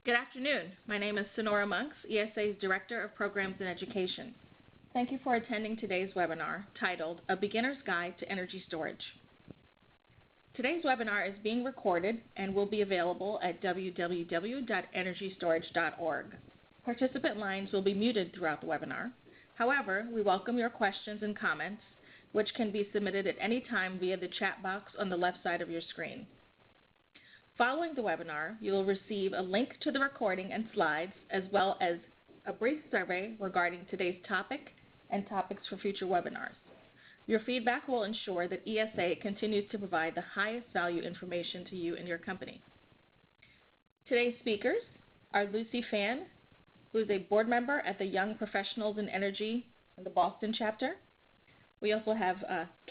Good afternoon. My name is Sonora Monks, ESA's Director of Programs and Education. Thank you for attending today's webinar titled A Beginner's Guide to Energy Storage. Today's webinar is being recorded and will be available at www.energystorage.org. Participant lines will be muted throughout the webinar. However, we welcome your questions and comments, which can be submitted at any time via the chat box on the left side of your screen. Following the webinar, you will receive a link to the recording and slides, as well as a brief survey regarding today's topic and topics for future webinars. Your feedback will ensure that ESA continues to provide the highest value information to you and your company. Today's speakers are Lucy Fan, who is a board member at the Young Professionals in Energy in the Boston chapter. We also have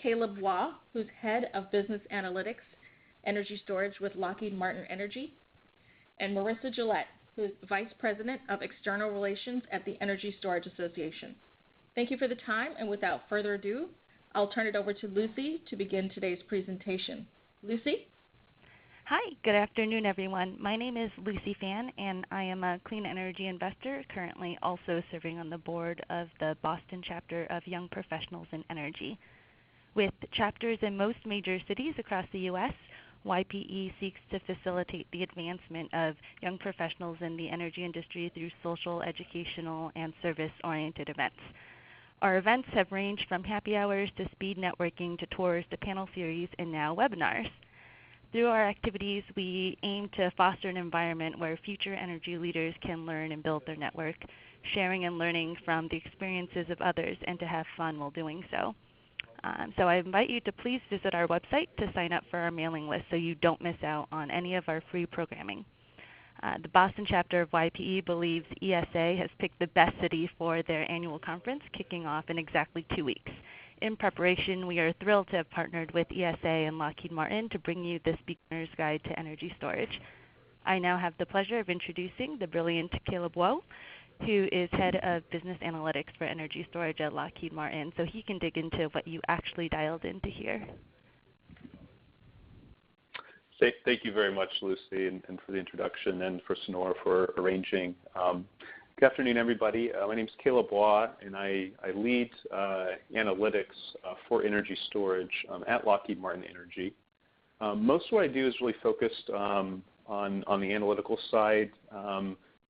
Caleb Waugh, who's head of business analytics, energy storage with Lockheed Martin Energy, and Marissa Gillette, who is Vice President of External Relations at the Energy Storage Association. Thank you for the time, and without further ado, I'll turn it over to Lucy to begin today's presentation. Lucy? Hi, good afternoon, everyone. My name is Lucy Fan, and I am a clean energy investor, currently also serving on the board of the Boston chapter of Young Professionals in Energy. With chapters in most major cities across the U.S., YPE seeks to facilitate the advancement of young professionals in the energy industry through social, educational, and service-oriented events. Our events have ranged from happy hours to speed networking to tours to panel series and now webinars. Through our activities, we aim to foster an environment where future energy leaders can learn and build their network, sharing and learning from the experiences of others and to have fun while doing so. So I invite you to please visit our website to sign up for our mailing list so you don't miss out on any of our free programming. The Boston chapter of YPE believes ESA has picked the best city for their annual conference, kicking off in exactly 2 weeks. In preparation, we are thrilled to have partnered with ESA and Lockheed Martin to bring you this Beginner's Guide to Energy Storage. I now have the pleasure of introducing the brilliant Caleb Waugh, who is head of business analytics for energy storage at Lockheed Martin, so he can dig into what you actually dialed into here. Thank you very much, Lucy, and for the introduction, and for Sonora for arranging. Good afternoon, everybody. My name is Caleb Waugh, and I lead analytics for energy storage at Lockheed Martin Energy. Most of what I do is really focused on the analytical side,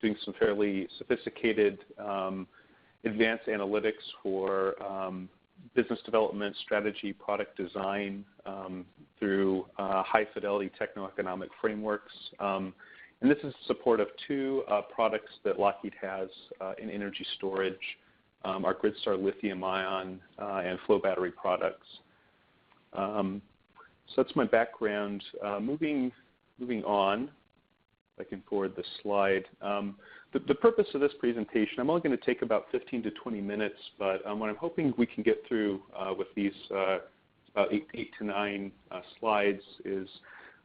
doing some fairly sophisticated advanced analytics for business development, strategy, product design through high-fidelity techno-economic frameworks. And this is support of two products that Lockheed has in energy storage, our GridStar lithium-ion and flow battery products. So that's my background. Moving on. I can forward the slide. The purpose of this presentation, I'm only going to take about 15 to 20 minutes, but what I'm hoping we can get through with these about 8 to 9 slides is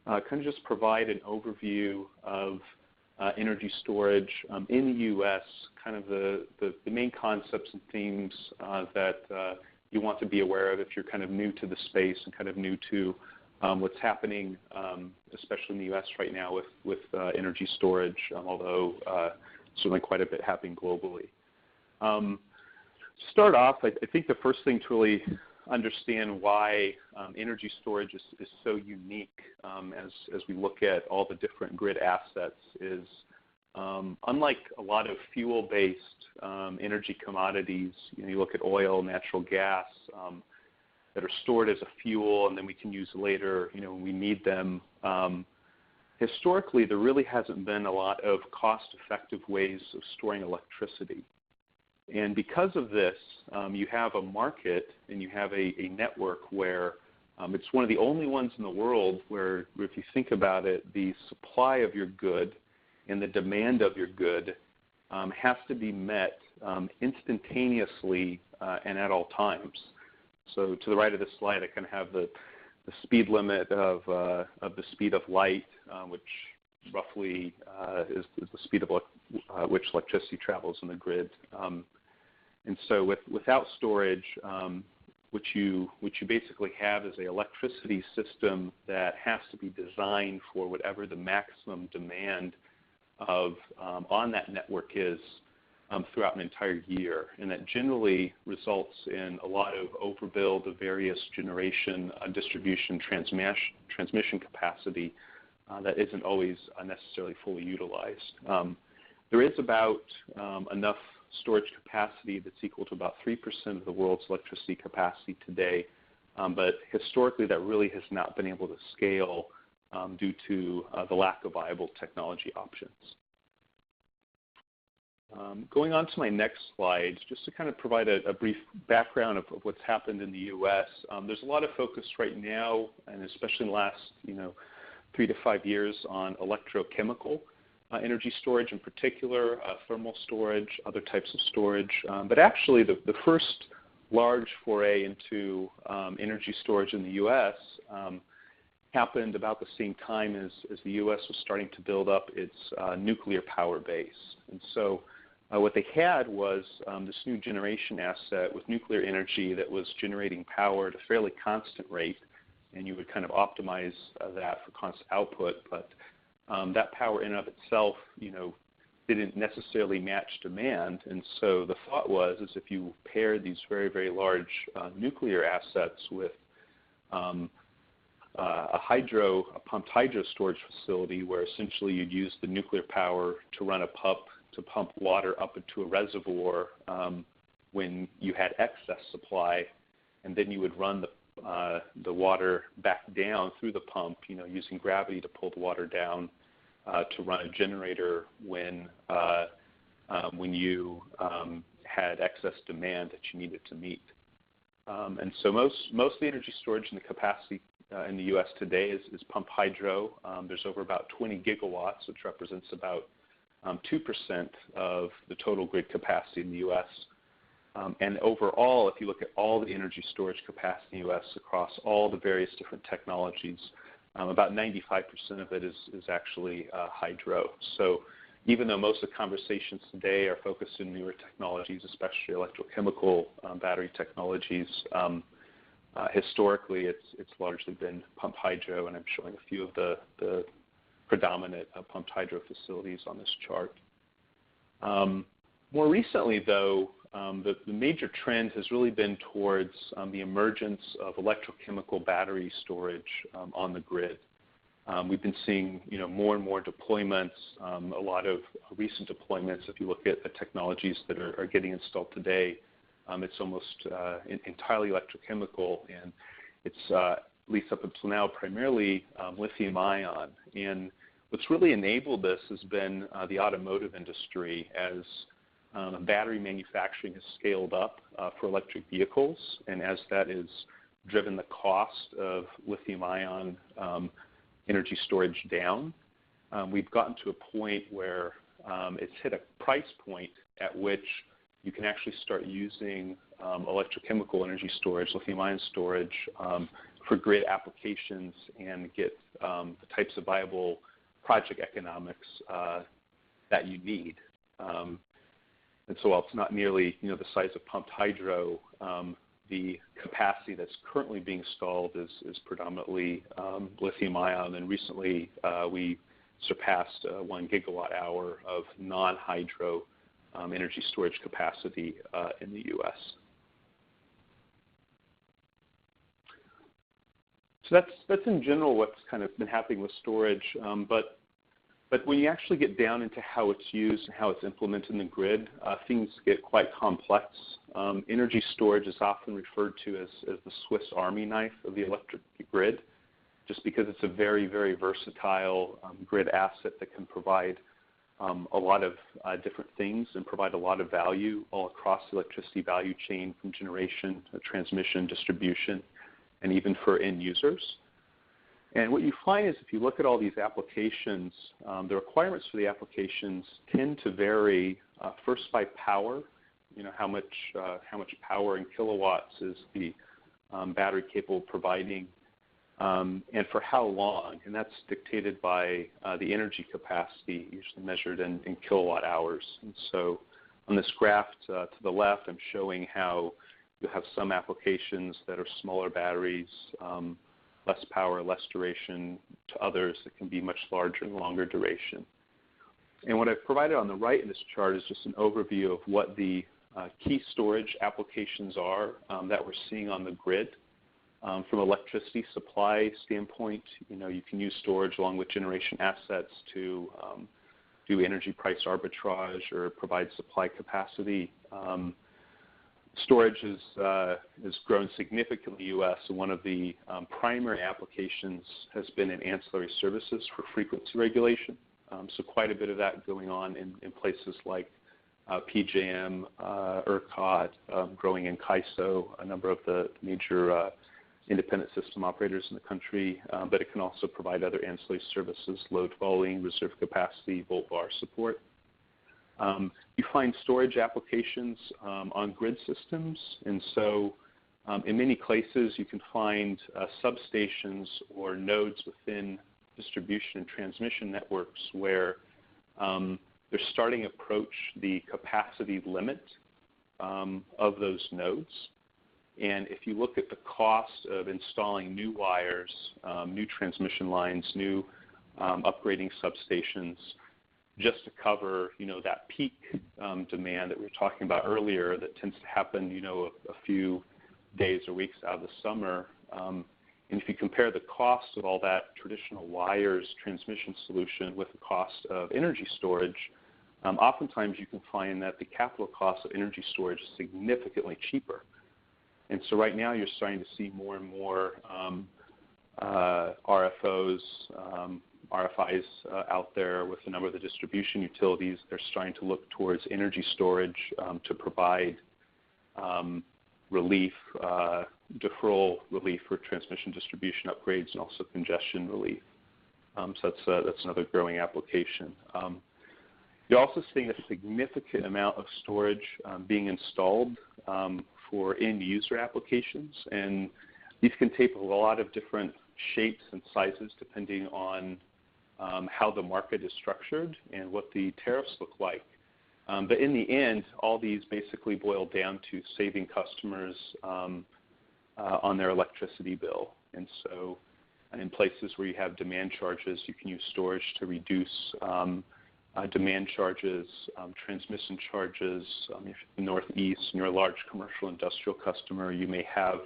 kind of just provide an overview of energy storage in the U.S., kind of the main concepts and themes that you want to be aware of if you're kind of new to the space and kind of new to what's happening, especially in the U.S. right now with energy storage, although certainly quite a bit happening globally. To start off, I think the first thing to really understand why energy storage is so unique as we look at all the different grid assets is unlike a lot of fuel-based energy commodities, you look at oil, natural gas, that are stored as a fuel and then we can use later, when we need them. Historically, there really hasn't been a lot of cost-effective ways of storing electricity. And because of this, you have a market and you have a network where it's one of the only ones in the world where, if you think about it, the supply of your good and the demand of your good has to be met instantaneously and at all times. So to the right of this slide, I kind of have the speed limit of the speed of light, which roughly is the speed of which electricity travels in the grid. And so without storage, what you basically have is an electricity system that has to be designed for whatever the maximum demand on that network is throughout an entire year, and that generally results in a lot of overbuild of various generation, distribution, transmission capacity that isn't always necessarily fully utilized. There is about enough storage capacity that's equal to about 3% of the world's electricity capacity today, but historically that really has not been able to scale due to the lack of viable technology options. Going on to my next slide, just to kind of provide a brief background of what's happened in the U.S. There's a lot of focus right now, and especially in the last 3 to 5 years, on electrochemical energy storage, in particular, thermal storage, other types of storage. But actually, the first large foray into energy storage in the U.S. Happened about the same time as the U.S. was starting to build up its nuclear power base. And so what they had was this new generation asset with nuclear energy that was generating power at a fairly constant rate, and you would kind of optimize that for constant output. But that power in and of itself, didn't necessarily match demand. And so the thought was, is if you paired these very, very large nuclear assets with a pumped hydro storage facility, where essentially you'd use the nuclear power to run a pump to pump water up into a reservoir when you had excess supply, and then you would run the water back down through the pump, using gravity to pull the water down to run a generator when you had excess demand that you needed to meet. And so most of the energy storage and the capacity in the U.S. today is pumped hydro. There's over about 20 gigawatts, which represents about 2% of the total grid capacity in the U.S. And overall, if you look at all the energy storage capacity in the U.S. across all the various different technologies, about 95% of it is actually hydro. So even though most of the conversations today are focused in newer technologies, especially electrochemical battery technologies, historically it's largely been pumped hydro, and I'm showing a few of the predominant pumped hydro facilities on this chart. More recently, though, the major trend has really been towards the emergence of electrochemical battery storage on the grid. We've been seeing more and more deployments, a lot of recent deployments. If you look at the technologies that are getting installed today, it's almost entirely electrochemical, and it's, at least up until now, primarily lithium ion. And what's really enabled this has been the automotive industry, as battery manufacturing has scaled up for electric vehicles, and as that has driven the cost of lithium ion energy storage down, we've gotten to a point where it's hit a price point at which you can actually start using electrochemical energy storage, lithium ion storage, for grid applications and get the types of viable project economics that you need. And so while it's not nearly the size of pumped hydro, the capacity that's currently being installed is predominantly lithium ion, and recently we surpassed 1 gigawatt hour of non-hydro energy storage capacity in the U.S. So that's in general what's kind of been happening with storage, but when you actually get down into how it's used and how it's implemented in the grid, things get quite complex. Energy storage is often referred to as the Swiss Army knife of the electric grid, just because it's a very, very versatile grid asset that can provide a lot of different things and provide a lot of value all across the electricity value chain, from generation, transmission, distribution, and even for end users. And what you find is, if you look at all these applications, the requirements for the applications tend to vary first by power. How much power in kilowatts is the battery capable of providing, and for how long. And that's dictated by the energy capacity, usually measured in kilowatt hours. And so on this graph to the left, I'm showing how you have some applications that are smaller batteries, less power, less duration, to others that can be much larger and longer duration. And what I've provided on the right in this chart is just an overview of what the key storage applications are that we're seeing on the grid. From electricity supply standpoint, you can use storage along with generation assets to do energy price arbitrage or provide supply capacity. Storage has grown significantly in the U.S., and one of the primary applications has been in ancillary services for frequency regulation. So quite a bit of that going on in places like PJM, ERCOT, growing in CAISO, a number of the major independent system operators in the country, but it can also provide other ancillary services, load following, reserve capacity, volt-var support. You find storage applications on grid systems, and so in many places you can find substations or nodes within distribution and transmission networks where they're starting to approach the capacity limit of those nodes. And if you look at the cost of installing new wires, new transmission lines, new upgrading substations, just to cover, that peak demand that we were talking about earlier that tends to happen, a few days or weeks out of the summer. And if you compare the cost of all that traditional wires transmission solution with the cost of energy storage, oftentimes you can find that the capital cost of energy storage is significantly cheaper. And so right now you're starting to see more and more RFOs, RFIs out there with a number of the distribution utilities. They're starting to look towards energy storage to provide relief, deferral relief for transmission distribution upgrades and also congestion relief. So that's another growing application. You're also seeing a significant amount of storage being installed for end-user applications, and these can take a lot of different shapes and sizes depending on how the market is structured and what the tariffs look like. But in the end, all these basically boil down to saving customers on their electricity bill. And so in places where you have demand charges, you can use storage to reduce demand charges, transmission charges. If you're in the Northeast and you're a large commercial industrial customer, you may have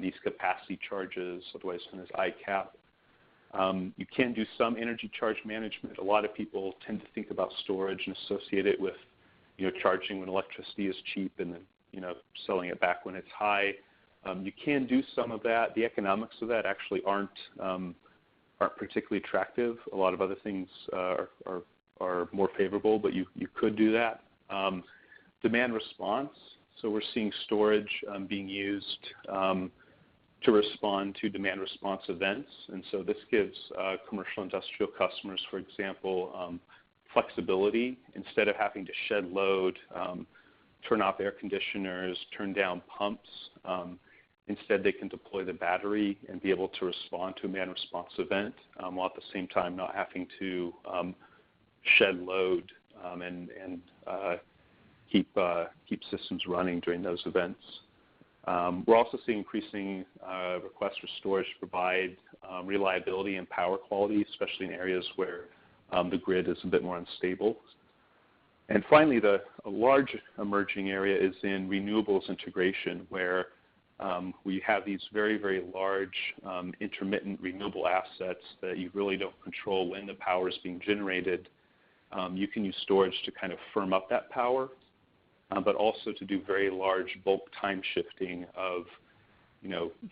these capacity charges, otherwise known as ICAP. You can do some energy charge management. A lot of people tend to think about storage and associate it with, charging when electricity is cheap and then, selling it back when it's high. You can do some of that. The economics of that actually aren't particularly attractive. A lot of other things are more favorable, but you could do that. Demand response. So we're seeing storage being used to respond to demand response events. And so this gives commercial industrial customers, for example, flexibility. Instead of having to shed load, turn off air conditioners, turn down pumps, instead they can deploy the battery and be able to respond to a demand response event while at the same time not having to shed load and keep systems running during those events. We're also seeing increasing requests for storage to provide reliability and power quality, especially in areas where the grid is a bit more unstable. And finally, a large emerging area is in renewables integration, where we have these very, very large intermittent renewable assets that you really don't control when the power is being generated. You can use storage to kind of firm up that power, but also to do very large bulk time shifting of,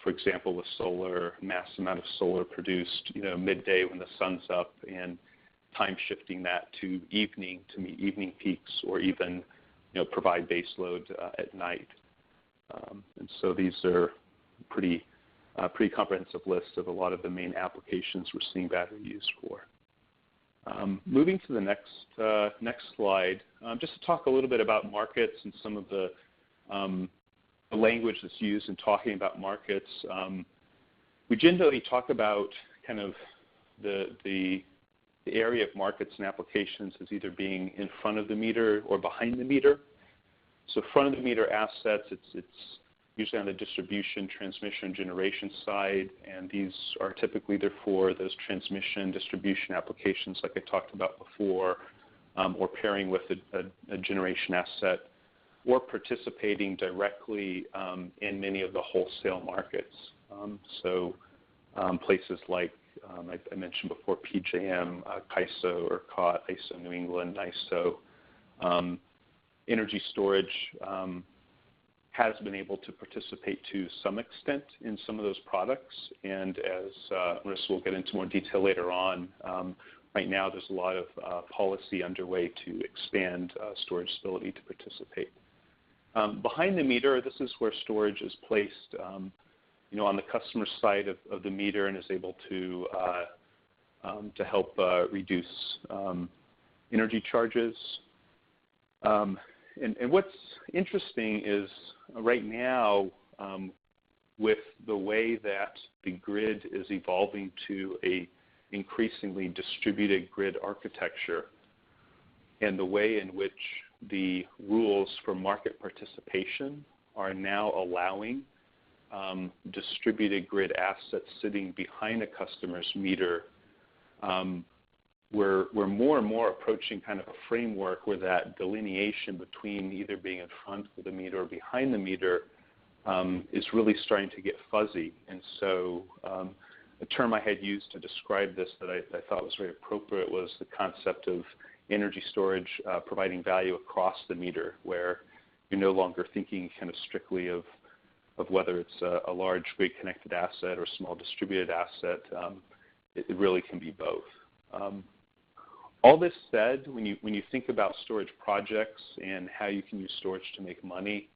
for example, with solar, mass amount of solar produced, midday when the sun's up, and time shifting that to evening to meet evening peaks, or even, provide base load at night. And so these are pretty comprehensive list of a lot of the main applications we're seeing battery used for. Moving to the next slide, just to talk a little bit about markets and some of the language that's used in talking about markets. We generally talk about kind of the area of markets and applications as either being in front of the meter or behind the meter. So front of the meter assets, it's usually on the distribution, transmission, generation side, and these are typically there for those transmission, distribution applications like I talked about before, or pairing with a generation asset, or participating directly in many of the wholesale markets. Places like I mentioned before, PJM, CAISO or COT, ISO New England, NISO. Energy storage has been able to participate to some extent in some of those products, and as Marissa will get into more detail later on, right now there's a lot of policy underway to expand storage ability to participate. Behind the meter, this is where storage is placed on the customer side of the meter and is able to help reduce energy charges. And what's interesting is right now, with the way that the grid is evolving to a increasingly distributed grid architecture, and the way in which the rules for market participation are now allowing distributed grid assets sitting behind a customer's meter, we're more and more approaching kind of a framework where that delineation between either being in front of the meter or behind the meter is really starting to get fuzzy. And so a term I had used to describe this that I thought was very appropriate was the concept of energy storage providing value across the meter, where you're no longer thinking kind of strictly of whether it's a large grid-connected asset or a small distributed asset. It really can be both. All this said, when you think about storage projects and how you can use storage to make money,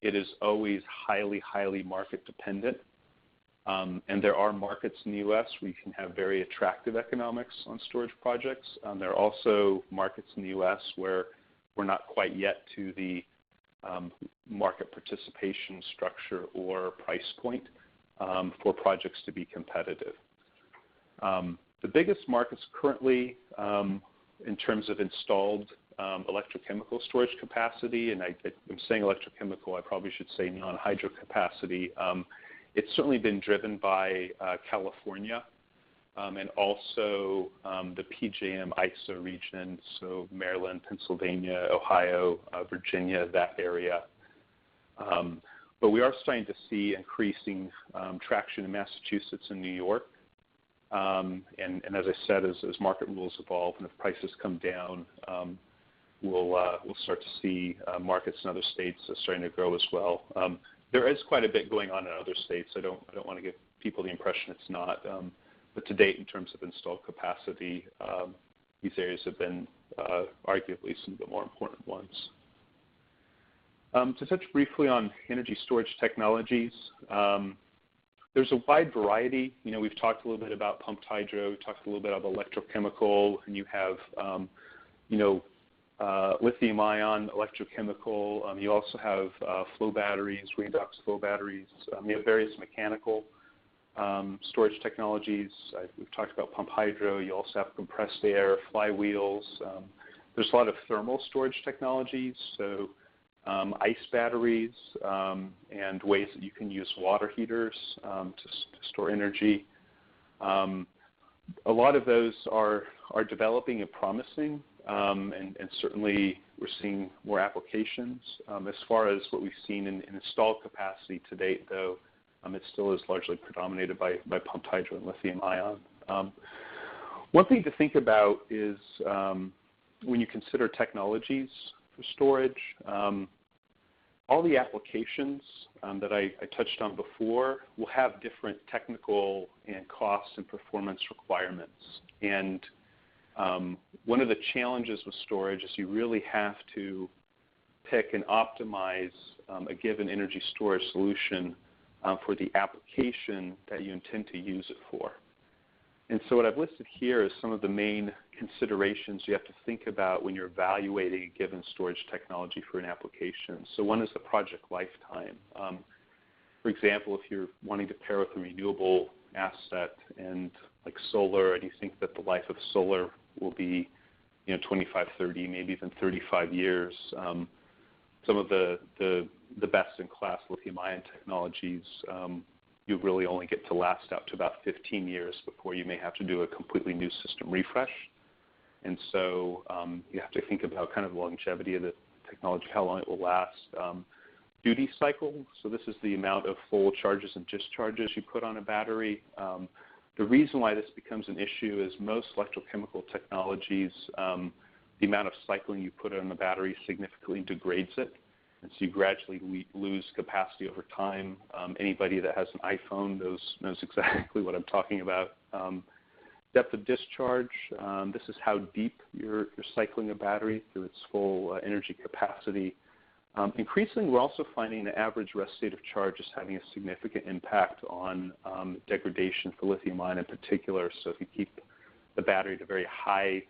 it is always highly, highly market dependent. And there are markets in the U.S. where you can have very attractive economics on storage projects. There are also markets in the U.S. where we're not quite yet to the market participation structure or price point for projects to be competitive. The biggest markets currently in terms of installed electrochemical storage capacity, and I'm saying electrochemical, I probably should say non-hydro capacity, it's certainly been driven by California and also the PJM ISO region, so Maryland, Pennsylvania, Ohio, Virginia, that area. But we are starting to see increasing traction in Massachusetts and New York. And as I said, as market rules evolve and if prices come down, we'll start to see markets in other states starting to grow as well. There is quite a bit going on in other states. I don't want to give people the impression it's not. But to date, in terms of installed capacity, these areas have been arguably some of the more important ones. To touch briefly on energy storage technologies, there's a wide variety. We've talked a little bit about pumped hydro, we've talked a little bit about electrochemical, and you have, lithium-ion electrochemical. You also have flow batteries, redox flow batteries. You have various mechanical storage technologies. We've talked about pumped hydro. You also have compressed air, flywheels. There's a lot of thermal storage technologies, so ice batteries and ways that you can use water heaters to store energy. A lot of those are developing and promising, and certainly we're seeing more applications. As far as what we've seen in installed capacity to date, though, it still is largely predominated by pumped hydro and lithium-ion. One thing to think about is when you consider technologies for storage, all the applications that I touched on before will have different technical and cost and performance requirements. And one of the challenges with storage is you really have to pick and optimize a given energy storage solution for the application that you intend to use it for. And so what I've listed here is some of the main considerations you have to think about when you're evaluating a given storage technology for an application. So one is the project lifetime. For example, if you're wanting to pair with a renewable asset and like solar, and you think that the life of solar will be 25, 30, maybe even 35 years, some of the best-in-class lithium-ion technologies, you really only get to last out to about 15 years before you may have to do a completely new system refresh. And so you have to think about kind of the longevity of the technology, how long it will last. Duty cycle, so this is the amount of full charges and discharges you put on a battery. The reason why this becomes an issue is most electrochemical technologies, the amount of cycling you put on the battery significantly degrades it, and so you gradually lose capacity over time. Anybody that has an iPhone knows exactly what I'm talking about. Depth of discharge, this is how deep you're cycling a battery through its full energy capacity. Increasingly, we're also finding the average rest state of charge is having a significant impact on degradation for lithium-ion in particular. So if you keep the battery at a very high,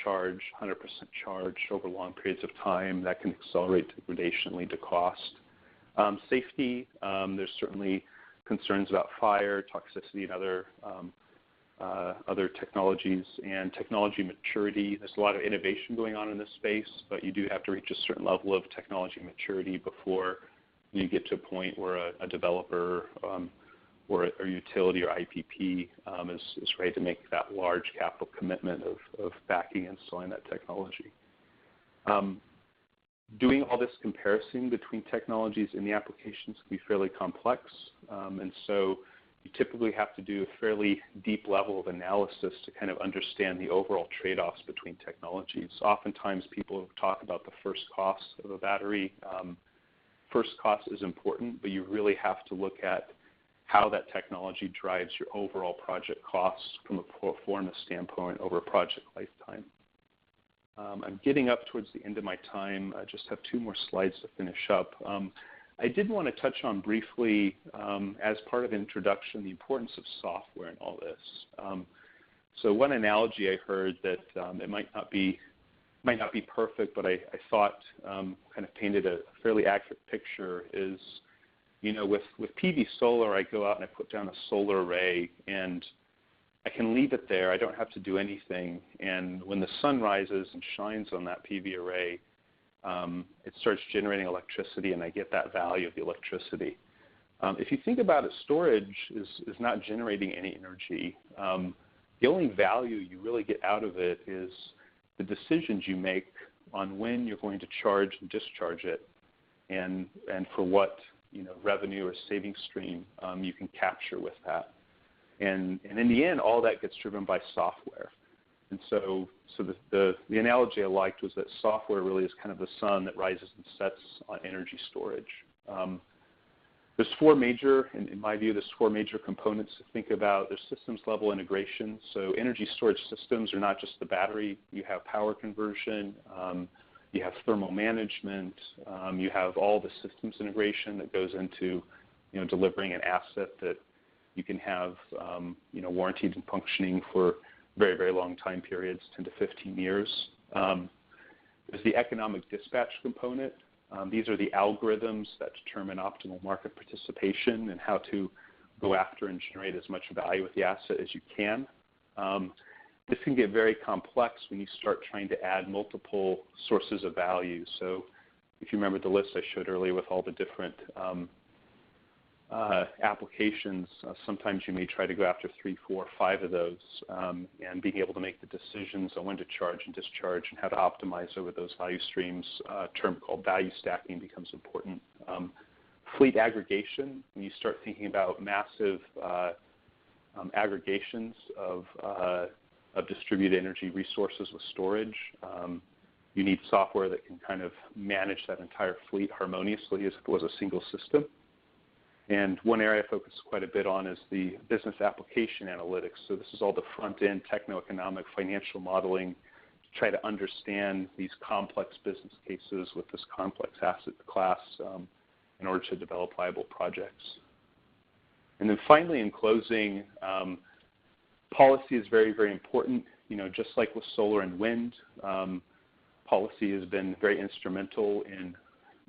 charge, 100% charge over long periods of time, that can accelerate degradation and lead to cost. Safety, there's certainly concerns about fire, toxicity, and other technologies, and technology maturity. There's a lot of innovation going on in this space, but you do have to reach a certain level of technology maturity before you get to a point where a developer or a utility or IPP is ready to make that large capital commitment of backing and installing that technology. Doing all this comparison between technologies in the applications can be fairly complex, and so you typically have to do a fairly deep level of analysis to kind of understand the overall trade-offs between technologies. Oftentimes people talk about the first cost of a battery. First cost is important, but you really have to look at how that technology drives your overall project costs from a pro forma standpoint over a project lifetime. I'm getting up towards the end of my time. I just have 2 more slides to finish up. I did want to touch on briefly, as part of the introduction, the importance of software in all this. So one analogy I heard that it might not be perfect, but I thought kind of painted a fairly accurate picture is, with PV solar, I go out and I put down a solar array, and I can leave it there. I don't have to do anything. And when the sun rises and shines on that PV array, it starts generating electricity, and I get that value of the electricity. If you think about it, storage is not generating any energy. The only value you really get out of it is the decisions you make on when you're going to charge and discharge it, and for what revenue or saving stream you can capture with that. And in the end, all that gets driven by software. And so the analogy I liked was that software really is kind of the sun that rises and sets on energy storage. There's 4 major, in my view, there's 4 major components to think about. There's systems level integration. So energy storage systems are not just the battery. You have power conversion, you have thermal management, you have all the systems integration that goes into delivering an asset that you can have warranted and functioning for very, very long time periods, 10 to 15 years. There's the economic dispatch component. These are the algorithms that determine optimal market participation and how to go after and generate as much value with the asset as you can. This can get very complex when you start trying to add multiple sources of value. So if you remember the list I showed earlier with all the different applications, sometimes you may try to go after 3, 4, 5 of those, and being able to make the decisions on when to charge and discharge and how to optimize over those value streams, a term called value stacking becomes important. Fleet aggregation, when you start thinking about massive aggregations of distributed energy resources with storage, you need software that can kind of manage that entire fleet harmoniously as if it was a single system. And one area I focus quite a bit on is the business application analytics. So this is all the front-end techno-economic financial modeling to try to understand these complex business cases with this complex asset class in order to develop viable projects. And then finally, in closing, policy is very, very important. Just like with solar and wind, policy has been very instrumental in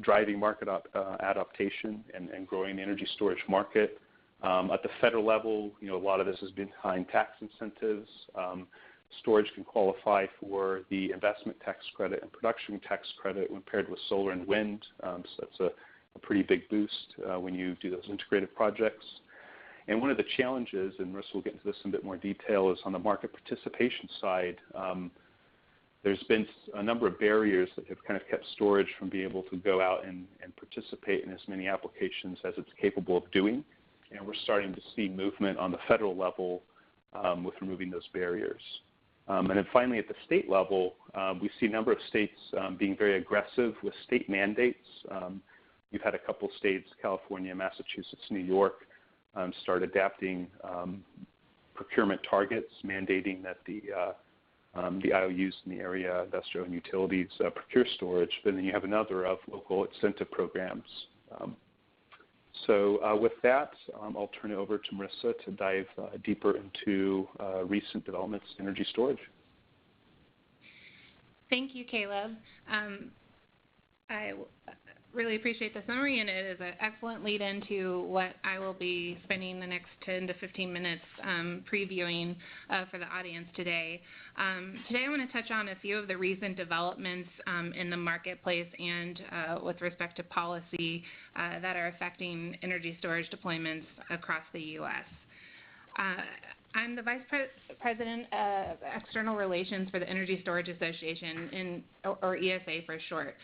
driving market adaptation and growing the energy storage market. At the federal level, a lot of this has been behind tax incentives. Storage can qualify for the investment tax credit and production tax credit when paired with solar and wind. So that's a pretty big boost when you do those integrated projects. And one of the challenges, and Marissa will get into this in a bit more detail, is on the market participation side. There's been a number of barriers that have kind of kept storage from being able to go out and participate in as many applications as it's capable of doing. And we're starting to see movement on the federal level with removing those barriers. And then finally, at the state level, we see a number of states being very aggressive with state mandates. You've had a couple states, California, Massachusetts, New York, start adapting procurement targets, mandating that the IOUs in the area, industrial and utilities, procure storage. But then you have another of local incentive programs. So with that, I'll turn it over to Marissa to dive deeper into recent developments in energy storage. Thank you, Caleb. I really appreciate the summary, and it is an excellent lead into what I will be spending the next 10 to 15 minutes previewing for the audience today. Today I want to touch on a few of the recent developments in the marketplace and with respect to policy that are affecting energy storage deployments across the U.S. I'm the Vice President of External Relations for the Energy Storage Association, or ESA for short.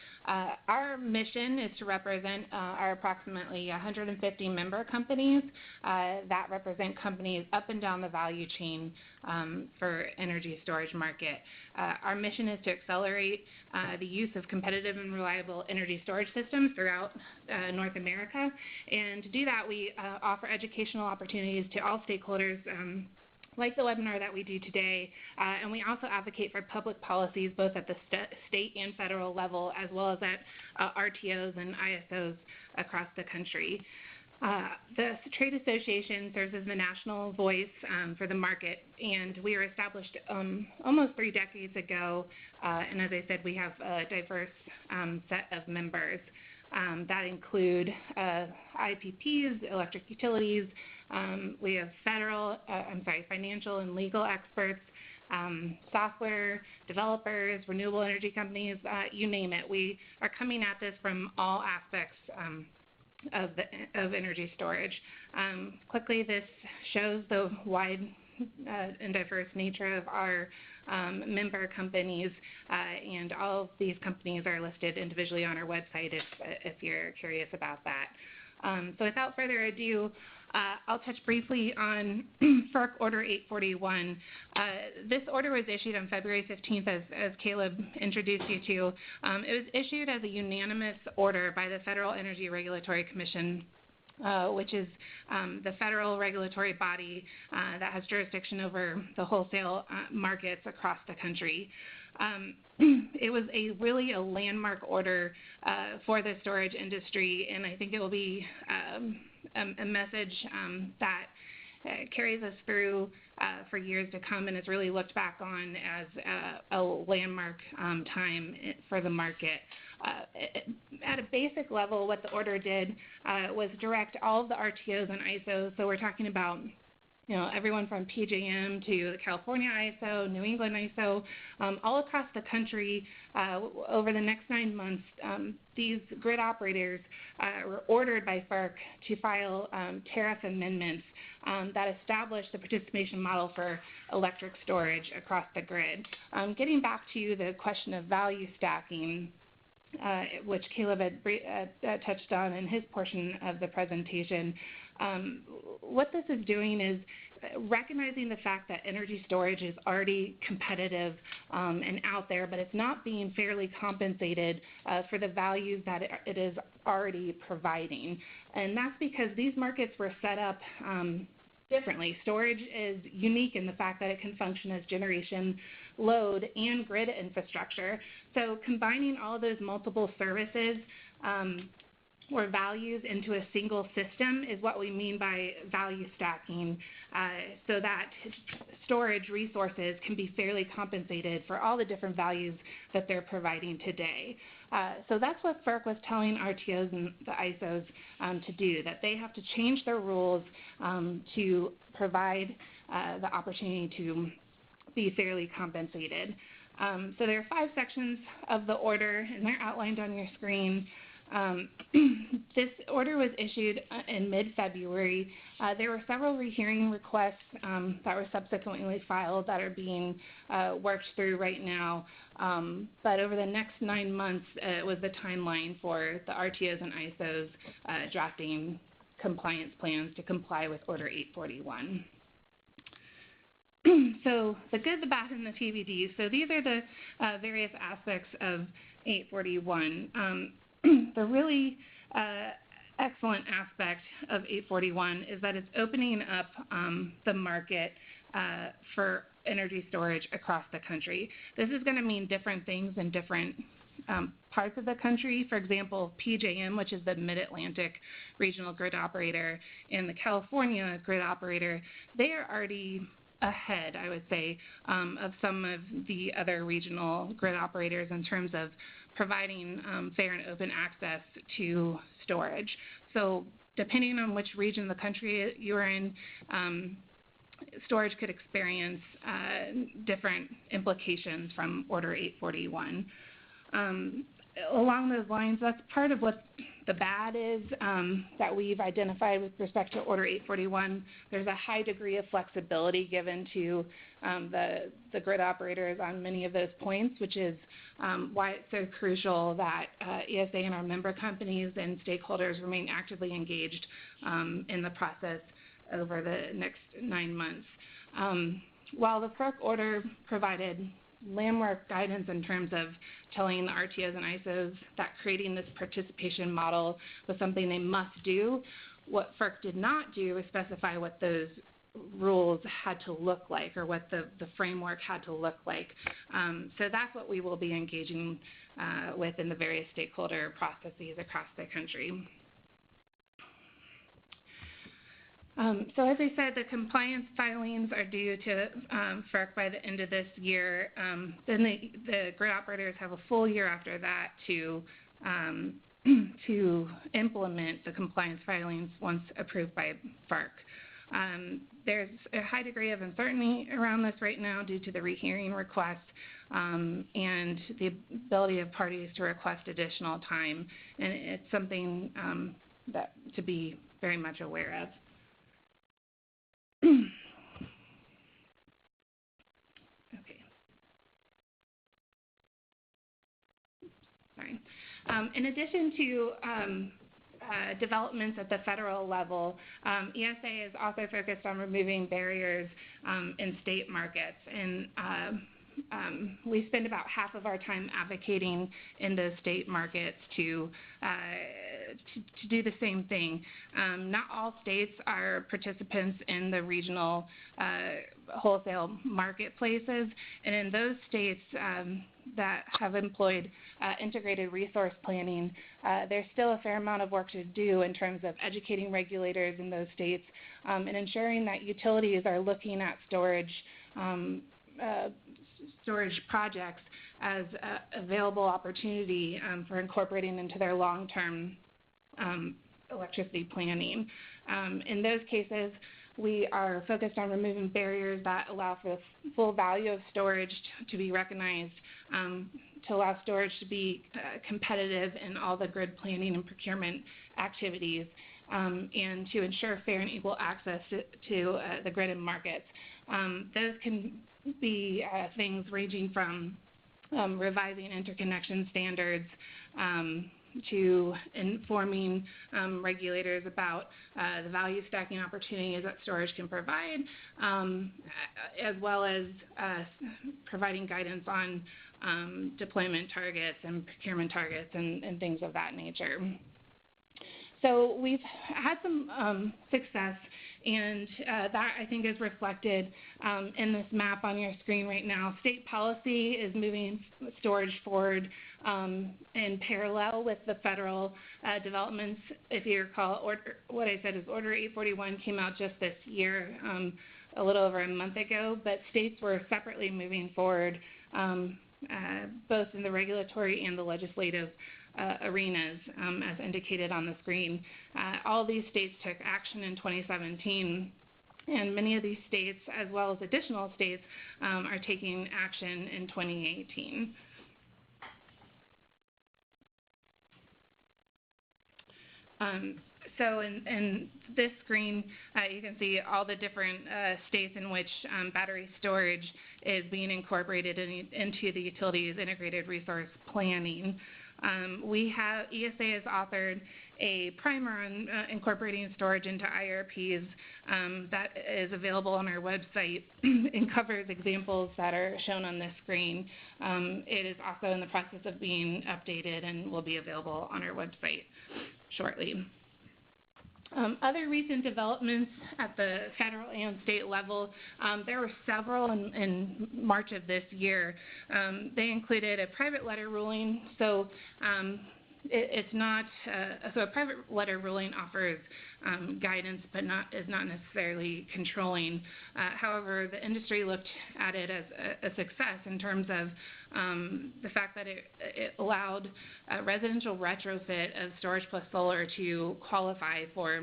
Our mission is to represent our approximately 150 member companies that represent companies up and down the value chain for energy storage market. Our mission is to accelerate the use of competitive and reliable energy storage systems throughout North America. And to do that, we offer educational opportunities to all stakeholders like the webinar that we do today, and we also advocate for public policies both at the state and federal level, as well as at RTOs and ISOs across the country. The trade association serves as the national voice for the market, and we were established almost 3 decades ago, and as I said, we have a diverse set of members that include IPPs, electric utilities. We have financial and legal experts, software developers, renewable energy companies, you name it. We are coming at this from all aspects of energy storage. Quickly, this shows the wide and diverse nature of our member companies, and all of these companies are listed individually on our website if you're curious about that. So without further ado, I'll touch briefly on FERC Order 841. This order was issued on February 15th, as Caleb introduced you to. It was issued as a unanimous order by the Federal Energy Regulatory Commission, which is the federal regulatory body that has jurisdiction over the wholesale markets across the country. It was really a landmark order for the storage industry, and I think it will be a message that carries us through for years to come, and is really looked back on as a landmark time for the market. At a basic level, what the order did was direct all of the RTOs and ISOs, so we're talking about everyone from PJM to the California ISO, New England ISO, all across the country over the next 9 months. These grid operators were ordered by FERC to file tariff amendments that establish the participation model for electric storage across the grid. Getting back to the question of value stacking, which Caleb had touched on in his portion of the presentation, what this is doing is recognizing the fact that energy storage is already competitive and out there, but it's not being fairly compensated for the values that it is already providing. And that's because these markets were set up differently. Storage is unique in the fact that it can function as generation, load, and grid infrastructure. So combining all of those multiple services or values into a single system is what we mean by value stacking, so that storage resources can be fairly compensated for all the different values that they're providing today. So that's what FERC was telling RTOs and the ISOs to do, that they have to change their rules to provide the opportunity to be fairly compensated. So there are 5 sections of the order, and they're outlined on your screen. This order was issued in mid-February. There were several rehearing requests that were subsequently filed that are being worked through right now. But over the next 9 months was the timeline for the RTOs and ISOs drafting compliance plans to comply with Order 841. So the good, the bad, and the TBD. So these are the various aspects of 841. The really excellent aspect of 841 is that it's opening up the market for energy storage across the country. This is going to mean different things in different parts of the country. For example, PJM, which is the Mid-Atlantic Regional Grid Operator, and the California Grid Operator, they are already ahead, I would say, of some of the other regional grid operators in terms of providing fair and open access to storage. So depending on which region of the country you're in, storage could experience different implications from Order 841. Along those lines, that's part of what the bad is that we've identified with respect to Order 841. There's a high degree of flexibility given to the grid operators on many of those points, which is why it's so crucial that ESA and our member companies and stakeholders remain actively engaged in the process over the next 9 months. While the FERC order provided landmark guidance in terms of telling the RTOs and ISOs that creating this participation model was something they must do, what FERC did not do is specify what those rules had to look like or what the framework had to look like. So that's what we will be engaging with in the various stakeholder processes across the country. So as I said, the compliance filings are due to FERC by the end of this year. Then the grid operators have a full year after that to implement the compliance filings once approved by FERC. There's a high degree of uncertainty around this right now due to the rehearing requests and the ability of parties to request additional time, and it's something that to be very much aware of. Okay. Sorry. In addition to developments at the federal level, ESA is also focused on removing barriers in state markets, and we spend about half of our time advocating in those state markets to do the same thing. Not all states are participants in the regional wholesale marketplaces, and in those states that have employed integrated resource planning, there's still a fair amount of work to do in terms of educating regulators in those states and ensuring that utilities are looking at storage projects as available opportunity for incorporating into their long-term electricity planning. In those cases, we are focused on removing barriers that allow for the full value of storage to be recognized, to allow storage to be competitive in all the grid planning and procurement activities, and to ensure fair and equal access to the grid and markets. Those can be things ranging from revising interconnection standards to informing regulators about the value stacking opportunities that storage can provide, as well as providing guidance on deployment targets and procurement targets and things of that nature. So we've had some success, and that, I think, is reflected in this map on your screen right now. State policy is moving storage forward in parallel with the federal developments. If you recall, what I said is Order 841 came out just this year, a little over a month ago, but states were separately moving forward, both in the regulatory and the legislative arenas, as indicated on the screen. All these states took action in 2017, and many of these states, as well as additional states, are taking action in 2018. So in this screen, you can see all the different states in which battery storage is being incorporated into the utility's integrated resource planning. ESA has authored a primer on incorporating storage into IRPs that is available on our website and covers examples that are shown on this screen. It is also in the process of being updated and will be available on our website shortly. Other recent developments at the federal and state level, there were several in March of this year. They included a private letter ruling. So a private letter ruling offers guidance, but is not necessarily controlling. However, the industry looked at it as a success in terms of the fact that it allowed a residential retrofit of storage plus solar to qualify for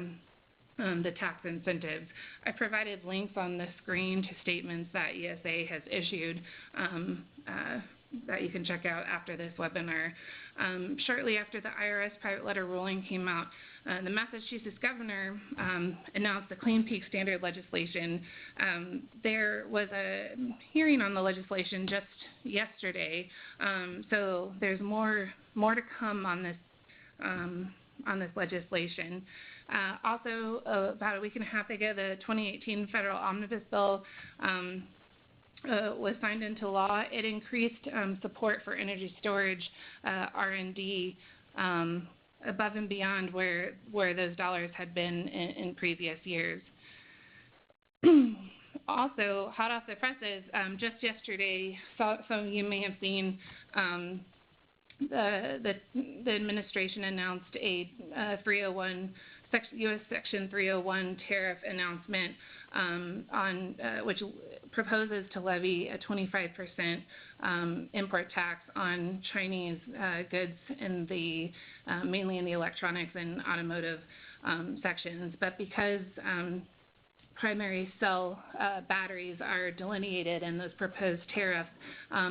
the tax incentives. I provided links on the screen to statements that ESA has issued that you can check out after this webinar. Shortly after the IRS private letter ruling came out, the Massachusetts governor announced the Clean Peak Standard legislation. There was a hearing on the legislation just yesterday, so there's more to come on this legislation. Also, about a week and a half ago, the 2018 federal omnibus bill was signed into law. It increased support for energy storage R&D above and beyond where those dollars had been in previous years. Also, hot off the presses, just yesterday, some of you may have seen the administration announced a 301 U.S. Section 301 tariff announcement on which proposes to levy a 25% import tax on Chinese goods in the mainly in the electronics and automotive sections. But because primary cell batteries are delineated in those proposed tariffs,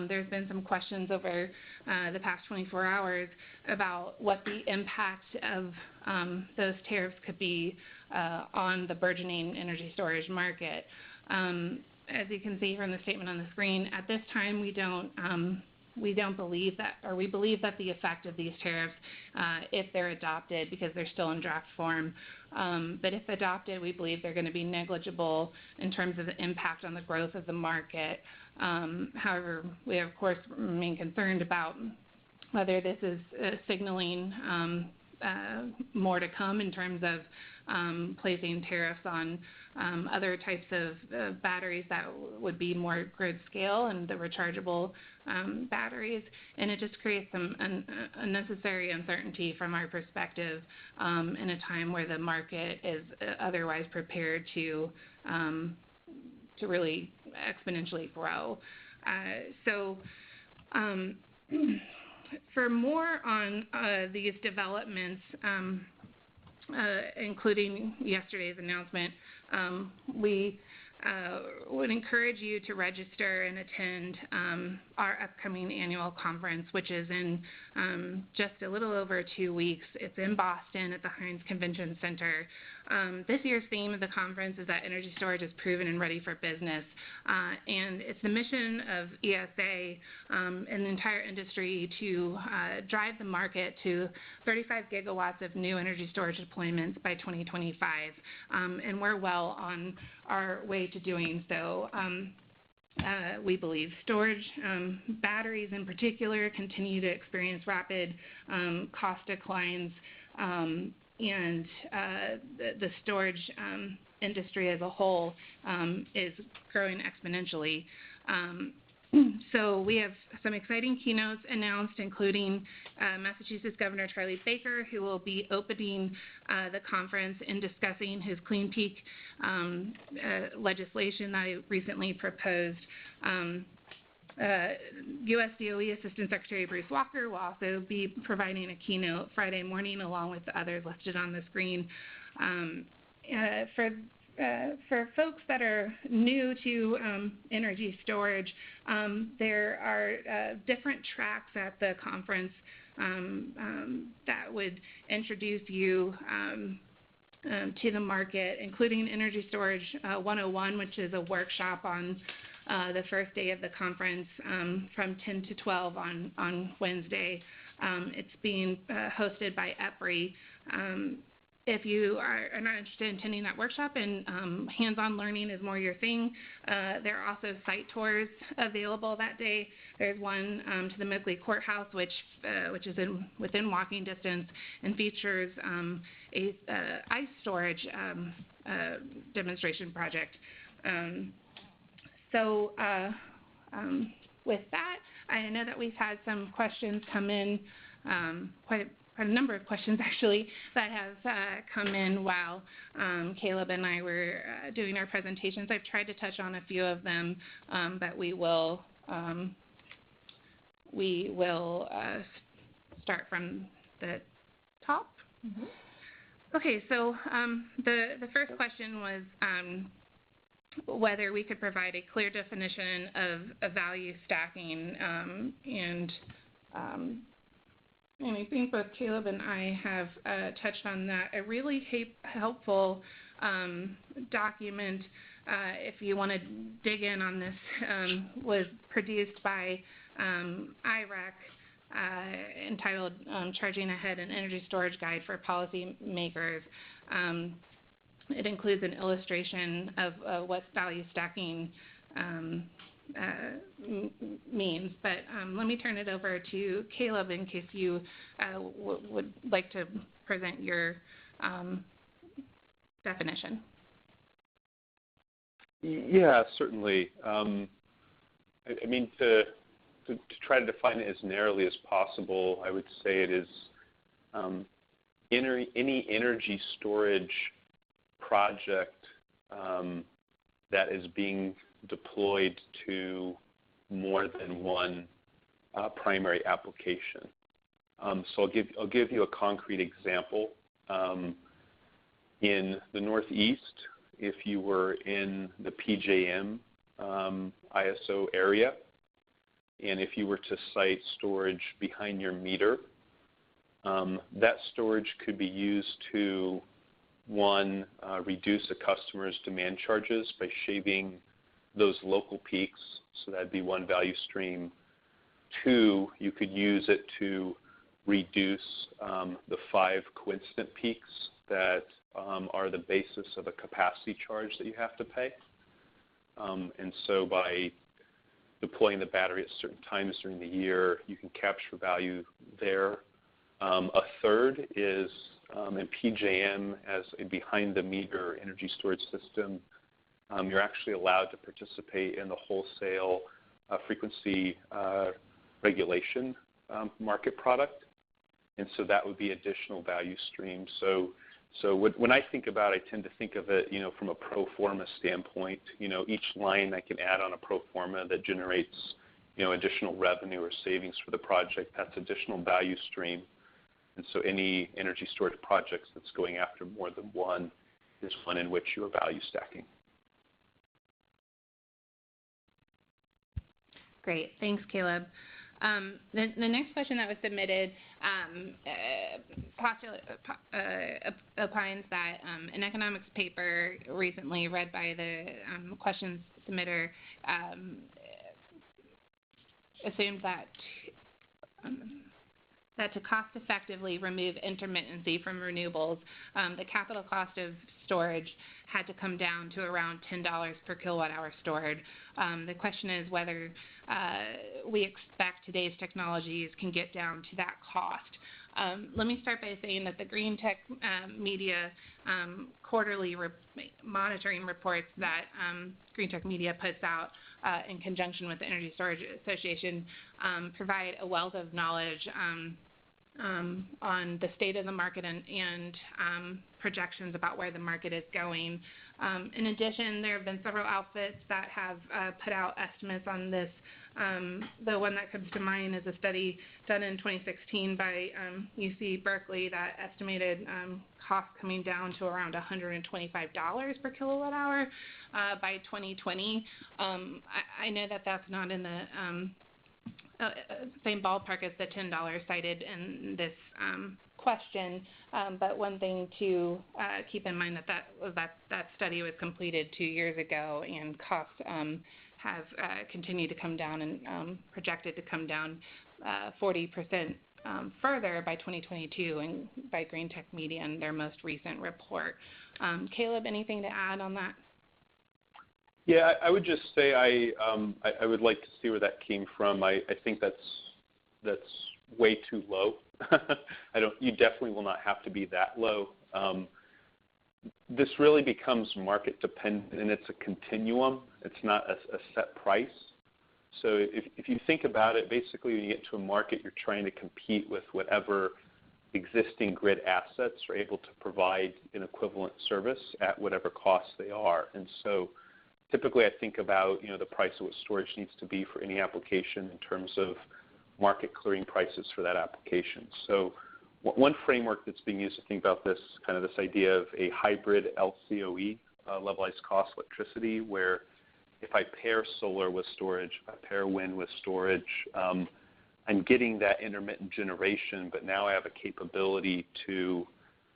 there's been some questions over the past 24 hours about what the impact of those tariffs could be on the burgeoning energy storage market. As you can see from the statement on the screen, at this time we believe that the effect of these tariffs, if they're adopted, because they're still in draft form, but if adopted, we believe they're going to be negligible in terms of the impact on the growth of the market. However, we of course remain concerned about whether this is signaling more to come in terms of placing tariffs on other types of batteries that would be more grid scale and the rechargeable batteries, and it just creates some unnecessary uncertainty from our perspective in a time where the market is otherwise prepared to really exponentially grow. For more on these developments, including yesterday's announcement, we would encourage you to register and attend our upcoming annual conference, which is in just a little over 2 weeks. It's in Boston at the Heinz Convention Center. This year's theme of the conference is that energy storage is proven and ready for business. And it's the mission of ESA and the entire industry to drive the market to 35 gigawatts of new energy storage deployments by 2025. And we're well on our way to doing so. We believe storage, batteries in particular, continue to experience rapid cost declines, and the storage industry as a whole is growing exponentially. So we have some exciting keynotes announced, including Massachusetts Governor Charlie Baker, who will be opening the conference and discussing his Clean Peak legislation that he recently proposed. U.S. DOE Assistant Secretary Bruce Walker will also be providing a keynote Friday morning along with the others listed on the screen. For folks that are new to energy storage, there are different tracks at the conference that would introduce you to the market, including Energy Storage 101, which is a workshop on the first day of the conference from 10 to 12 on Wednesday. It's being hosted by EPRI. If you are not interested in attending that workshop and hands-on learning is more your thing, there are also site tours available that day. There's one to the Midgley Courthouse, which is within walking distance and features a ice storage demonstration project. With that, I know that we've had some questions come in, quite a number of questions actually that have come in while Caleb and I were doing our presentations. I've tried to touch on a few of them, but we will start from the top. Mm-hmm. Okay, so the first question was whether we could provide a clear definition of value stacking, and I think both Caleb and I have touched on that. A really helpful document, if you want to dig in on this, was produced by IREC, entitled Charging Ahead, an Energy Storage Guide for Policymakers. It includes an illustration of what value stacking means. But let me turn it over to Caleb in case you would like to present your definition. Yeah, certainly. I mean, to try to define it as narrowly as possible, I would say it is any energy storage project that is being deployed to more than one primary application. So I'll give you a concrete example. In the Northeast, if you were in the PJM ISO area, and if you were to site storage behind your meter, that storage could be used to, one, reduce a customer's demand charges by shaving those local peaks, so that'd be one value stream. Two, you could use it to reduce the 5 coincident peaks that are the basis of a capacity charge that you have to pay. And so by deploying the battery at certain times during the year, you can capture value there. A third is in PJM as a behind-the-meter energy storage system. You're actually allowed to participate in the wholesale frequency regulation market product, and so that would be additional value stream. So when I think about it, I tend to think of it, from a pro forma standpoint. Each line I can add on a pro forma that generates, additional revenue or savings for the project, that's additional value stream. And so any energy storage projects that's going after more than one is one in which you are value stacking. Great. Thanks, Caleb. The next question that was submitted opines that an economics paper recently read by the questions submitter assumed that to cost effectively remove intermittency from renewables, the capital cost of storage had to come down to around $10 per kilowatt hour stored. The question is whether we expect today's technologies can get down to that cost. Let me start by saying that the Green Tech Media quarterly monitoring reports that Green Tech Media puts out in conjunction with the Energy Storage Association provide a wealth of knowledge on the state of the market and projections about where the market is going. In addition, there have been several outfits that have put out estimates on this. The one that comes to mind is a study done in 2016 by UC Berkeley that estimated costs coming down to around $125 per kilowatt hour by 2020. I know that that's not in the same ballpark as the $10 cited in this question. But one thing to keep in mind that study was completed 2 years ago, and costs have continued to come down and projected to come down 40% further by 2022, and by Green Tech Media in their most recent report. Caleb, anything to add on that? Yeah, I would just say I would like to see where that came from. I think that's way too low. You definitely will not have to be that low. This really becomes market dependent, and it's a continuum. It's not a set price. So if you think about it, basically when you get to a market, you're trying to compete with whatever existing grid assets are able to provide an equivalent service at whatever cost they are. And so typically I think about the price of what storage needs to be for any application in terms of market clearing prices for that application. So one framework that's being used to think about this, kind of this idea of a hybrid LCOE, levelized cost electricity, where if I pair solar with storage, if I pair wind with storage, I'm getting that intermittent generation, but now I have a capability to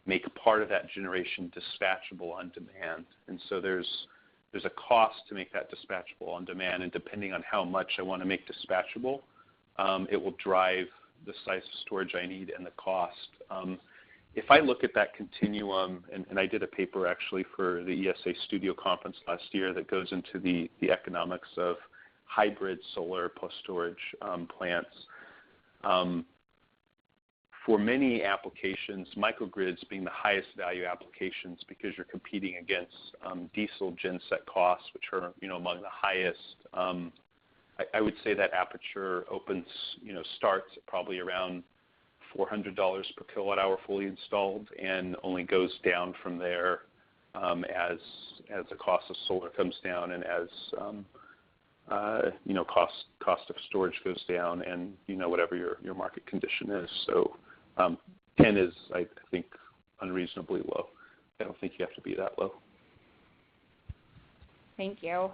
make a part of that generation dispatchable on demand. And so there's a cost to make that dispatchable on demand, and depending on how much I want to make dispatchable, it will drive the size of storage I need and the cost. If I look at that continuum, and I did a paper actually for the ESA Studio Conference last year that goes into the economics of hybrid solar plus storage plants. For many applications, microgrids being the highest value applications because you're competing against diesel genset costs, which are among the highest. I would say that aperture starts at probably around $400 per kilowatt hour fully installed, and only goes down from there as the cost of solar comes down, and as cost of storage goes down, and whatever your market condition is. So 10 is, I think, unreasonably low. I don't think you have to be that low. Thank you.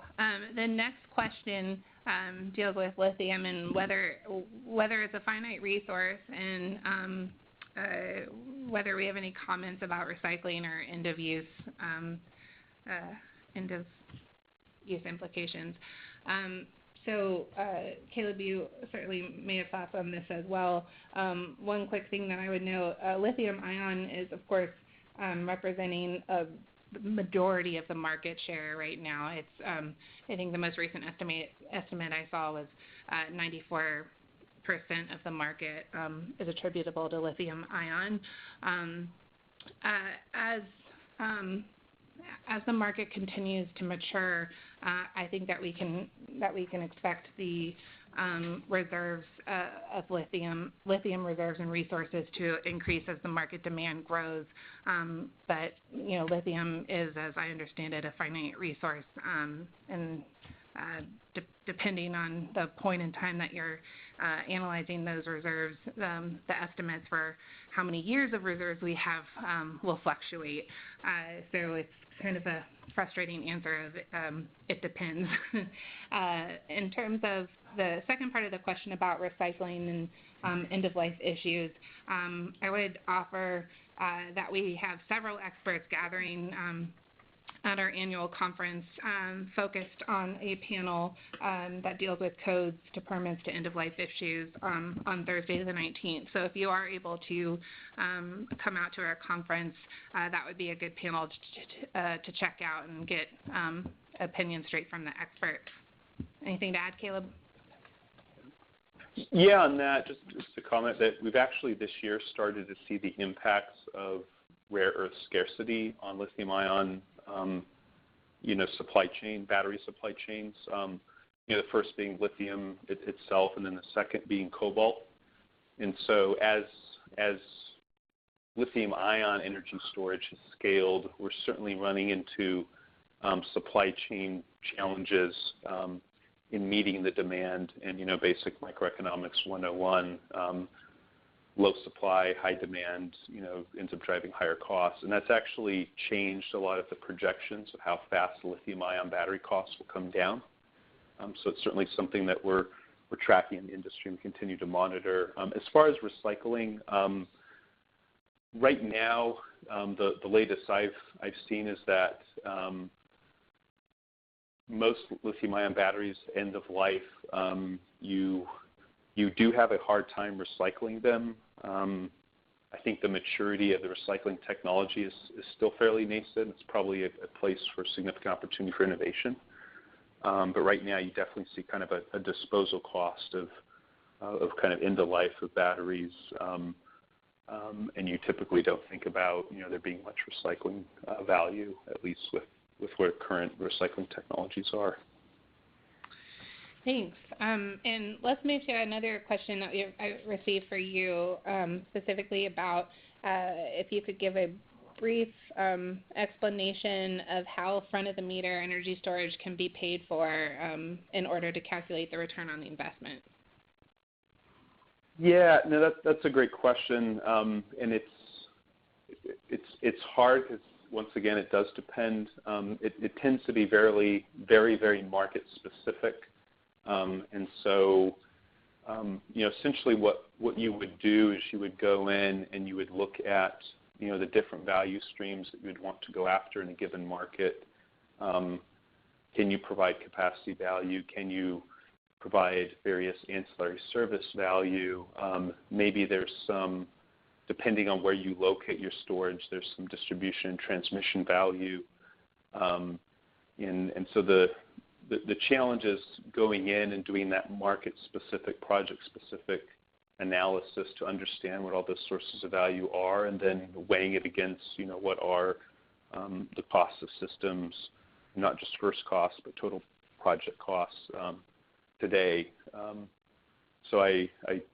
The next question deals with lithium and whether it's a finite resource, and whether we have any comments about recycling or end of use implications. So, Caleb, you certainly may have thoughts on this as well. One quick thing that I would note, lithium ion is, of course, representing a majority of the market share right now. It's, I think the most recent estimate I saw was 94% of the market is attributable to lithium ion. As the market continues to mature, I think that we can expect the reserves of lithium reserves and resources to increase as the market demand grows. But lithium is, as I understand it, a finite resource, and depending on the point in time that you're analyzing those reserves, the estimates for how many years of reserves we have will fluctuate. So it's kind of a frustrating answer of it depends. In terms of the second part of the question about recycling and end-of-life issues, I would offer that we have several experts gathering at our annual conference focused on a panel that deals with codes to permits to end-of-life issues on Thursday the 19th. So if you are able to come out to our conference, that would be a good panel to check out and get opinions straight from the experts. Anything to add, Caleb? Yeah, on that, just to comment that we've actually this year started to see the impacts of rare earth scarcity on lithium-ion supply chain, battery supply chains. The first being lithium itself, and then the second being cobalt. And so as lithium-ion energy storage has scaled, we're certainly running into supply chain challenges in meeting the demand. And basic microeconomics 101. Low supply, high demand, ends up driving higher costs. And that's actually changed a lot of the projections of how fast lithium-ion battery costs will come down. So it's certainly something that we're we're tracking in the industry and continue to monitor. As far as recycling, right now, the latest I've seen is that most lithium-ion batteries end of life. You do have a hard time recycling them. I think the maturity of the recycling technology is still fairly nascent. It's probably a place for significant opportunity for innovation. But right now, you definitely see kind of a disposal cost of kind of end of life of batteries. And you typically don't think about, there being much recycling value, at least with where current recycling technologies are. Thanks. And let's move to another question that I received for you, specifically about if you could give a brief explanation of how front-of-the-meter energy storage can be paid for in order to calculate the return on the investment. Yeah, no, that's a great question, and it's hard because once again it does depend. It tends to be very, very market specific, and so essentially what you would do is you would go in and you would look at the different value streams that you would want to go after in a given market. Can you provide capacity value? Can you provide various ancillary service value? Maybe there's some, depending on where you locate your storage, there's some distribution and transmission value. And so the challenge is going in and doing that market-specific, project-specific analysis to understand what all those sources of value are, and then weighing it against, what are the costs of systems, not just first costs, but total project costs today. So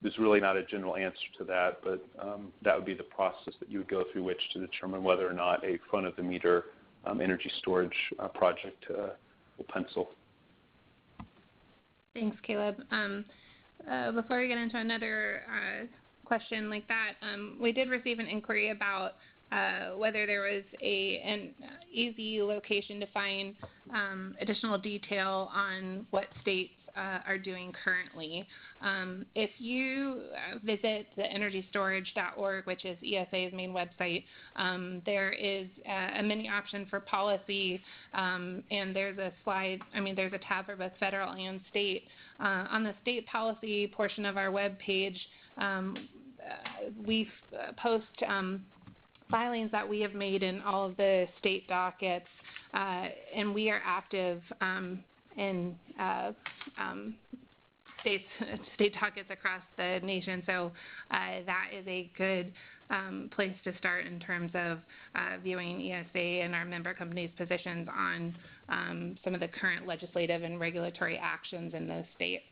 there's really not a general answer to that, but that would be the process that you would go through which to determine whether or not a front-of-the-meter energy storage project will pencil. Thanks, Caleb. Before we get into another question like that, we did receive an inquiry about whether there was an easy location to find additional detail on what states are doing currently. If you visit the energystorage.org, which is ESA's main website, there is a mini option for policy, and there's a tab for both federal and state. On the state policy portion of our web page, we post filings that we have made in all of the state dockets, and we are active in state dockets across the nation. So that is a good place to start in terms of viewing ESA and our member companies' positions on some of the current legislative and regulatory actions in those states.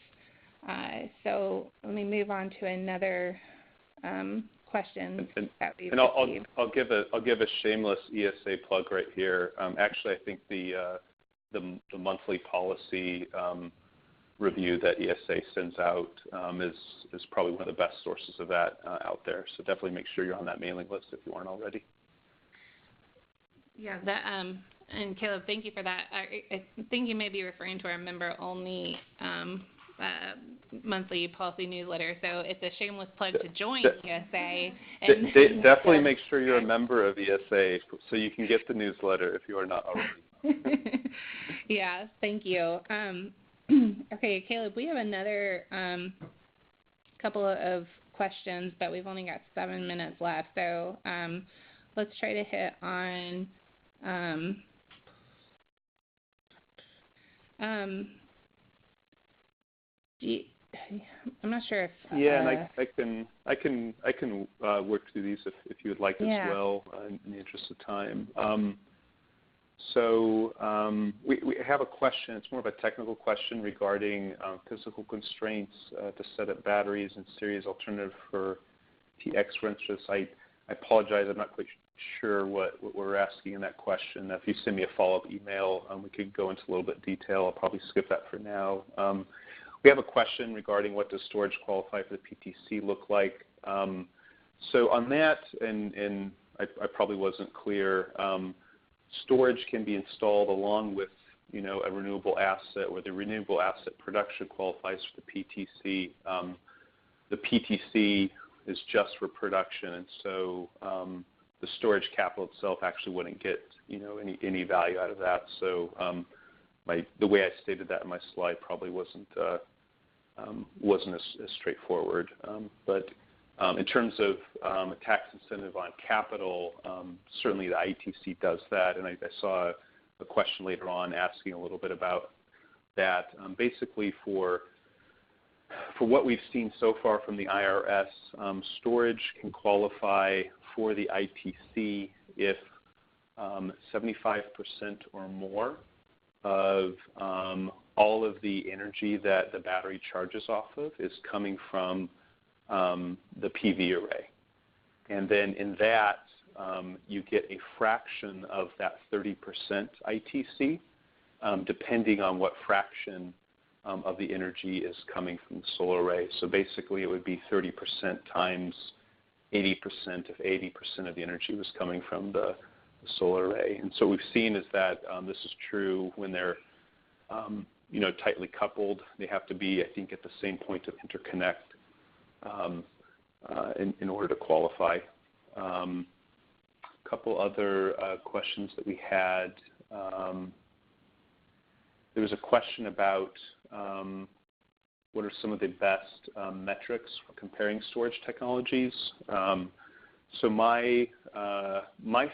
So let me move on to another question that we've received. I'll give a shameless ESA plug right here. Actually, I think the monthly policy review that ESA sends out is probably one of the best sources of that out there. So definitely make sure you're on that mailing list if you aren't already. Yeah, and Caleb, thank you for that. I think you may be referring to our member-only monthly policy newsletter. So it's a shameless plug to join ESA. And definitely make sure you're a member of ESA so you can get the newsletter if you are not already. Yeah, thank you. Okay, Caleb, we have another couple of questions, but we've only got 7 minutes left. So let's try to hit on I'm not sure if and I can work through these if you would like as well in the interest of time. So we have a question. It's more of a technical question regarding physical constraints to set up batteries and series alternative for PX, for instance. I apologize. I'm not quite sure what we're asking in that question. If you send me a follow-up email, we could go into a little bit of detail. I'll probably skip that for now. We have a question regarding what does storage qualify for the PTC look like. So on that, and I probably wasn't clear, storage can be installed along with a renewable asset where the renewable asset production qualifies for the PTC, the PTC is just for production, and so the storage capital itself actually wouldn't get any value out of that. So the way I stated that in my slide probably wasn't as straightforward. But in terms of a tax incentive on capital, certainly the ITC does that, and I saw a question later on asking a little bit about that. Basically, for what we've seen so far from the IRS, storage can qualify for the ITC if 75% or more of all of the energy that the battery charges off of is coming from the PV array. And then in that, you get a fraction of that 30% ITC, depending on what fraction of the energy is coming from the solar array. So basically, it would be 30% times 80% if 80% of the energy was coming from the solar array. And so what we've seen is that this is true when they're tightly coupled. They have to be, I think, at the same point of interconnect in order to qualify. A couple other questions that we had. There was a question about what are some of the best metrics for comparing storage technologies. So my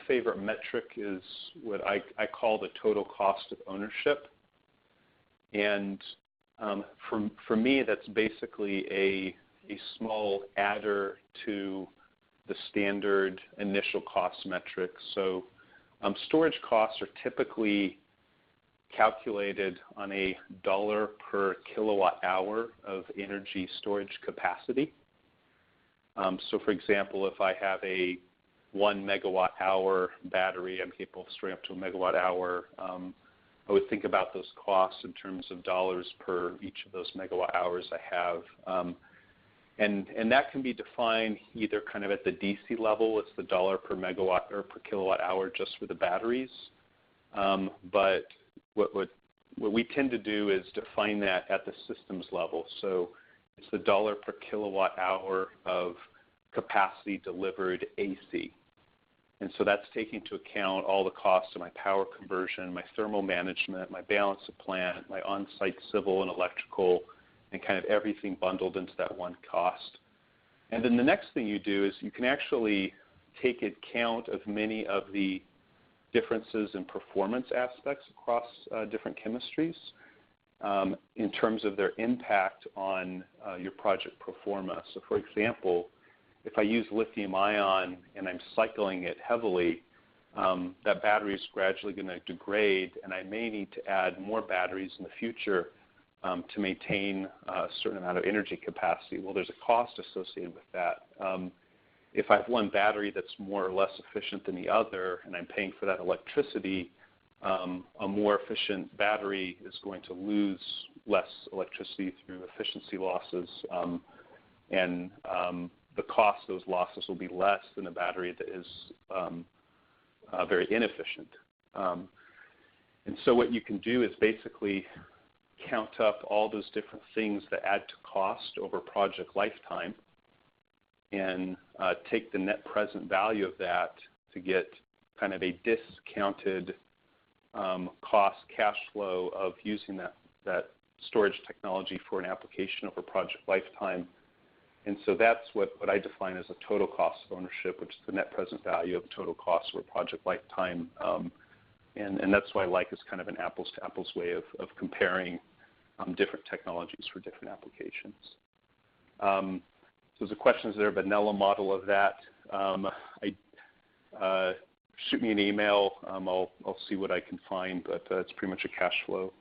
favorite metric is what I call the total cost of ownership. And for me, that's basically a small adder to the standard initial cost metric. So storage costs are typically calculated on a dollar per kilowatt hour of energy storage capacity. So for example, if I have a 1 megawatt hour battery, I'm capable of storing up to a megawatt hour. I would think about those costs in terms of dollars per each of those megawatt hours I have. And that can be defined either kind of at the DC level, it's the dollar per megawatt or per kilowatt hour just for the batteries. But what we tend to do is define that at the systems level. So it's the dollar per kilowatt hour of capacity delivered AC. And so that's taking into account all the costs of my power conversion, my thermal management, my balance of plant, my on-site civil and electrical, and kind of everything bundled into that one cost. And then the next thing you do is you can actually take account of many of the differences in performance aspects across different chemistries in terms of their impact on your project pro forma. So for example, if I use lithium ion and I'm cycling it heavily, that battery is gradually going to degrade, and I may need to add more batteries in the future to maintain a certain amount of energy capacity. Well, there's a cost associated with that. If I have one battery that's more or less efficient than the other, and I'm paying for that electricity, a more efficient battery is going to lose less electricity through efficiency losses, and the cost of those losses will be less than a battery that is very inefficient. And so what you can do is basically count up all those different things that add to cost over project lifetime and take the net present value of that to get kind of a discounted cost cash flow of using that storage technology for an application over project lifetime. And so that's what I define as a total cost of ownership, which is the net present value of total cost over project lifetime. And that's why I like is kind of an apples-to-apples way of comparing different technologies for different applications. So there's a question, is there a vanilla model of that? Shoot me an email. I'll see what I can find, but it's pretty much a cash flow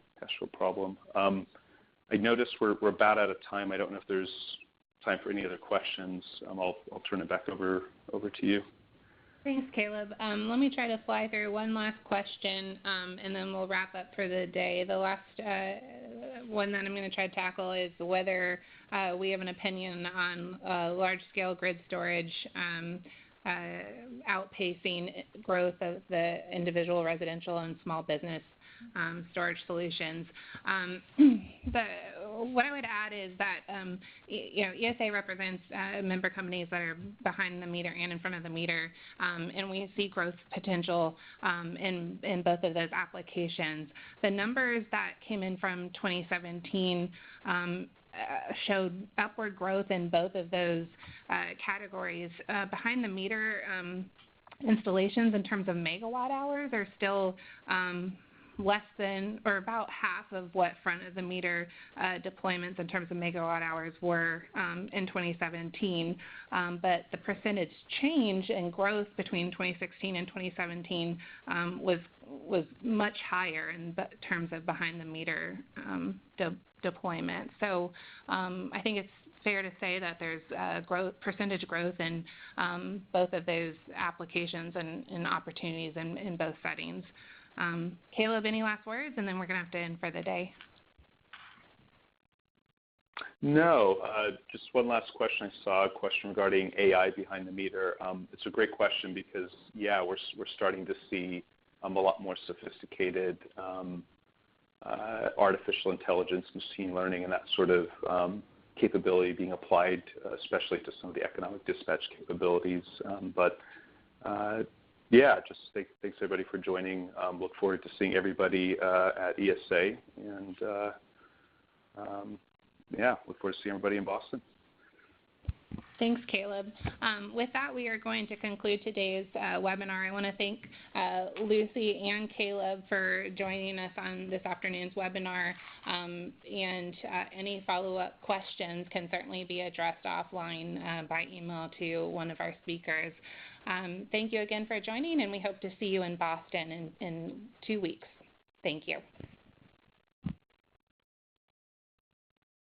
problem. I noticed we're about out of time. I don't know if there's time for any other questions. I'll turn it back over to you. Thanks, Caleb. Let me try to fly through one last question, and then we'll wrap up for the day. The last one that I'm going to try to tackle is whether we have an opinion on large-scale grid storage outpacing growth of the individual residential and small business storage solutions. What I would add is that ESA represents member companies that are behind the meter and in front of the meter, and we see growth potential in both of those applications. The numbers that came in from 2017 showed upward growth in both of those categories. Behind the meter installations in terms of megawatt hours are still less than or about half of what front of the meter deployments in terms of megawatt hours were in 2017. But the percentage change in growth between 2016 and 2017 was much higher in terms of behind the meter deployment. So I think it's fair to say that there's percentage growth in both of those applications and opportunities in both settings. Caleb, any last words? And then we're going to have to end for the day. No, just one last question. I saw a question regarding AI behind the meter. It's a great question because, yeah, we're starting to see a lot more sophisticated artificial intelligence, machine learning, and that sort of capability being applied, especially to some of the economic dispatch capabilities. Yeah, just thanks everybody for joining. Look forward to seeing everybody at ESA, and yeah, look forward to seeing everybody in Boston. Thanks, Caleb. With that, we are going to conclude today's webinar. I want to thank Lucy and Caleb for joining us on this afternoon's webinar. Any follow-up questions can certainly be addressed offline by email to one of our speakers. Thank you again for joining, and we hope to see you in Boston in 2 weeks. Thank you.